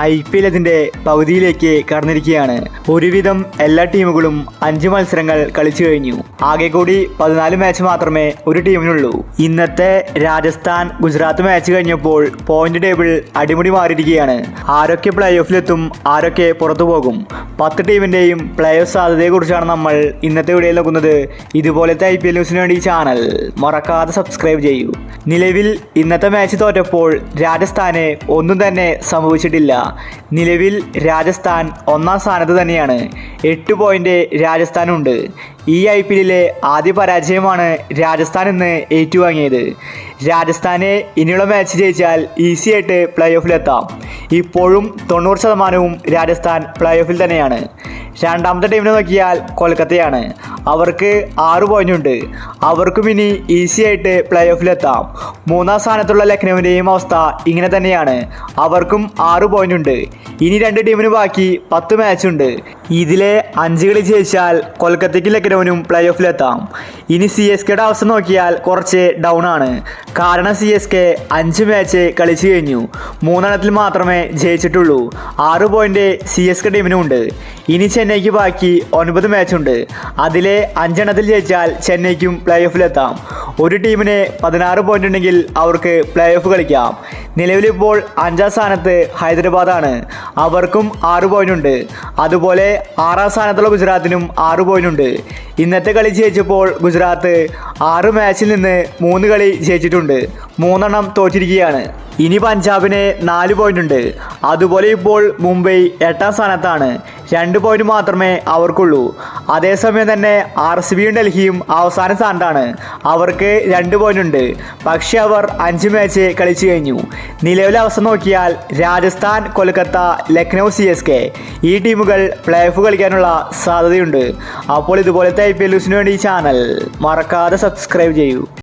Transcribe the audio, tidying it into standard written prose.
IPL അതിൻ്റെ പകുതിയിലേക്ക് കടന്നിരിക്കുകയാണ്. ഒരുവിധം എല്ലാ ടീമുകളും 5 മത്സരങ്ങൾ കളിച്ചു കഴിഞ്ഞു. ആകെ കൂടി 14 മാച്ച് മാത്രമേ ഒരു ടീമിനുള്ളൂ. ഇന്നത്തെ രാജസ്ഥാൻ ഗുജറാത്ത് മാച്ച് കഴിഞ്ഞപ്പോൾ പോയിന്റ് ടേബിൾ അടിമുടി മാറിയിരിക്കുകയാണ്. ആരൊക്കെ പ്ലേ ഓഫിലെത്തും, ആരൊക്കെ പുറത്തു പോകും, 10 ടീമിൻ്റെയും പ്ലേ ഓഫ് സാധ്യതയെക്കുറിച്ചാണ് നമ്മൾ ഇന്നത്തെ വീഡിയോയിൽ നോക്കുന്നത്. ഇതുപോലത്തെ IPL ന്യൂസിന് വേണ്ടി ഈ ചാനൽ മറക്കാതെ സബ്സ്ക്രൈബ് ചെയ്യൂ. നിലവിൽ ഇന്നത്തെ മാച്ച് തോറ്റപ്പോൾ രാജസ്ഥാന് ഒന്നും തന്നെ സംഭവിച്ചിട്ടില്ല. നിലവിൽ രാജസ്ഥാൻ 1-ാം സ്ഥാനത്ത് തന്നെയാണ്. 8 പോയിന്റ് രാജസ്ഥാനുണ്ട്. ഈ IPLിലെ ആദ്യ പരാജയമാണ് രാജസ്ഥാൻ ഇന്ന് ഏറ്റുവാങ്ങിയത്. രാജസ്ഥാന് ഇനിയുള്ള മാച്ച് ജയിച്ചാൽ ഈസി ആയിട്ട് പ്ലേ ഓഫിലെത്താം. ഇപ്പോഴും 90% രാജസ്ഥാൻ പ്ലേ ഓഫിൽ തന്നെയാണ്. രണ്ടാമത്തെ ടീമിനെ നോക്കിയാൽ കൊൽക്കത്തയാണ്. അവർക്ക് 6 പോയിന്റ് ഉണ്ട്. അവർക്കും ഇനി ഈസി ആയിട്ട് പ്ലേ ഓഫിലെത്താം. 3-ാം സ്ഥാനത്തുള്ള ലക്നൌവിൻ്റെയും അവസ്ഥ ഇങ്ങനെ തന്നെയാണ്. അവർക്കും 6 പോയിന്റ് ഉണ്ട്. ഇനി 2 ടീമിന് ബാക്കി 10 മാച്ചുണ്ട്. ഇതിലെ 5 കളി ജയിച്ചാൽ കൊൽക്കത്തയ്ക്കും ലക്നൌവിനും പ്ലേ ഓഫിലെത്താം. ഇനി CSKയുടെ അവസ്ഥ നോക്കിയാൽ കുറച്ച് ഡൗൺ ആണ്. കാരണം CSK 5 മാച്ച് കളിച്ചു കഴിഞ്ഞു. 3 എണ്ണത്തിൽ മാത്രമേ ജയിച്ചിട്ടുള്ളൂ. 6 പോയിന്റ് CSK ടീമിനുമുണ്ട്. ഇനി ചെന്നൈക്ക് ബാക്കി 9 മാച്ചുണ്ട്. അതിലെ 5 എണ്ണത്തിൽ ജയിച്ചാൽ ചെന്നൈക്കും പ്ലേ ഓഫിലെത്താം. ഒരു ടീമിന് 16 പോയിന്റ് ഉണ്ടെങ്കിൽ അവർക്ക് പ്ലേ ഓഫ് കളിക്കാം. നിലവിലിപ്പോൾ 5-ാം സ്ഥാനത്ത് ഹൈദരാബാദാണ്. അവർക്കും 6 പോയിന്റ് ഉണ്ട്. അതുപോലെ 6-ാം സ്ഥാനത്തുള്ള ഗുജറാത്തിനും 6 പോയിന്റ് ഉണ്ട്. ഇന്നത്തെ കളി ജയിച്ചപ്പോൾ ഗുജറാത്ത് 6 മാച്ചിൽ നിന്ന് 3 കളി ജയിച്ചിട്ടുണ്ട്. 3 എണ്ണം തോറ്റിരിക്കുകയാണ്. ഇനി പഞ്ചാബിന് 4 പോയിന്റ് ഉണ്ട്. അതുപോലെ ഇപ്പോൾ മുംബൈ 8-ാം സ്ഥാനത്താണ്. 2 പോയിന്റ് മാത്രമേ അവർക്കുള്ളൂ. അതേസമയം തന്നെ RCBയും ഡൽഹിയും അവസാന സ്ഥാനത്താണ്. അവർക്ക് 2 പോയിന്റ് ഉണ്ട്. പക്ഷേ അവർ 5 മാച്ച് കളിച്ചു കഴിഞ്ഞു. നിലവിലെ അവസ്ഥ നോക്കിയാൽ രാജസ്ഥാൻ, കൊൽക്കത്ത, ലക്നൗ, CSK ഈ ടീമുകൾ പ്ലേ ഓഫ് കളിക്കാനുള്ള സാധ്യതയുണ്ട്. അപ്പോൾ ഇതുപോലത്തെ IPL ന്യൂസിന് വേണ്ടി ഈ ചാനൽ മറക്കാതെ സബ്സ്ക്രൈബ് ചെയ്യൂ.